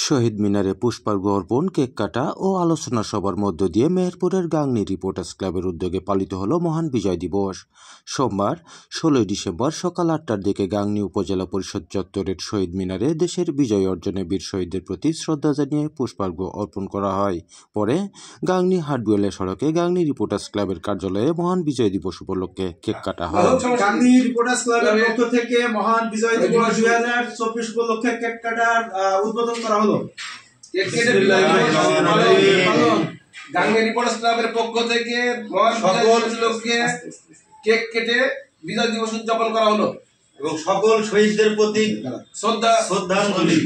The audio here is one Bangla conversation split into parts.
শহীদ মিনারে পুষ্পার্ঘ্য অর্পণ, কেক কাটা ও আলোচনা সভার মধ্য দিয়ে মেহেরপুরের গাংনী রিপোর্টার্স ক্লাবের উদ্যোগে পালিত হলো মহান বিজয় দিবস। সোমবার 16 ডিসেম্বর সকাল 8টার দিকে গাংনী উপজেলা পরিষদ চত্বরের শহীদ মিনারে দেশের বিজয় অর্জনে বীর শহীদদের প্রতি শ্রদ্ধা জানিয়ে পুষ্পার্ঘ্য অর্পণ করা হয়। পরে গাংনী হাটবিলে সড়কে গাংনী রিপোর্টার্স ক্লাবের কার্যালয়ে মহান বিজয় দিবস উপলক্ষে কেক কাটা হয়। গাংনী রিপোর্টার্স ক্লাবের পক্ষ থেকে মহান বিজয় দিবস 2024 উপলক্ষে কেক কাটার উদ্বোধন করা হলো। গাংনী রিপোর্টার্স ক্লাবের পক্ষ থেকে মহান বিজয় দিবস উপলক্ষে কেক কেটে বিজয় দিবস উদযাপন করা হলো এবং সকল শহীদদের প্রতি শ্রদ্ধাঞ্জলি।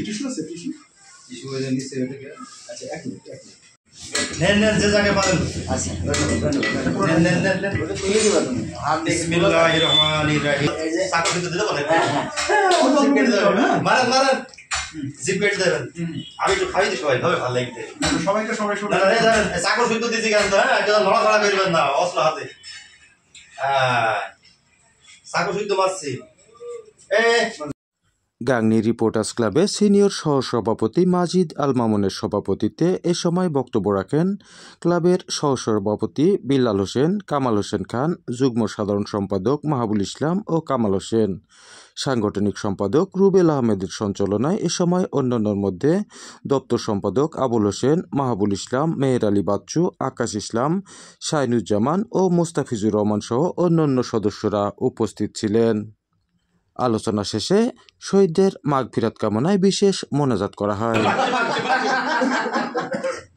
যে জায়গায় পারেন বিসমিল্লাহির রহমানির রহিম। সাকর দিতে দিতে বলেন, মারেন মারেন, জিপ কেটে দেবেন। আমি একটু খাই দিই, সবাই ভাবে ভালো লাগবে। সবাইকে সবাই শুনুন, সাকর শুদ্ধ দিতে কেন তো, হ্যাঁ একদম লড়াচড়া করবেন না অস্ত্র হাতে। সাকর শুদ্ধ মারছি। গাংনী রিপোর্টার্স ক্লাবে সিনিয়র সহসভাপতি মাজিদ আল মামুনের সভাপতিত্বে এ সময় বক্তব্য রাখেন ক্লাবের সহসভাপতি বিল্লাল হোসেন, কামাল হোসেন খান, যুগ্ম সাধারণ সম্পাদক মাহবুল ইসলাম ও কামাল হোসেন। সাংগঠনিক সম্পাদক রুবেল আহমেদের সঞ্চালনায় এ সময় অন্যান্যর মধ্যে দপ্তর সম্পাদক আবুল হোসেন, মাহবুল ইসলাম, মেহের আলী বাচ্চু, আকাশ ইসলাম, শাইনুজ্জামান ও মোস্তাফিজুর রহমান সহ অন্যান্য সদস্যরা উপস্থিত ছিলেন। আলোচনা শেষে শহীদদের মাগফিরাত কামনায় বিশেষ মোনাজাত করা হয়।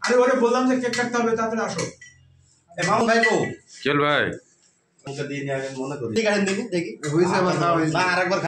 আরে ওরে বললাম যে কেক কাটতে হবে, তাড়াতাড়ি আসো। মামুন ভাই কো চল ভাই দিয়ে নিয়ে আমি মনে করি ঠিক আছে, দেখি হইছে আমার না হইছে আরেকবার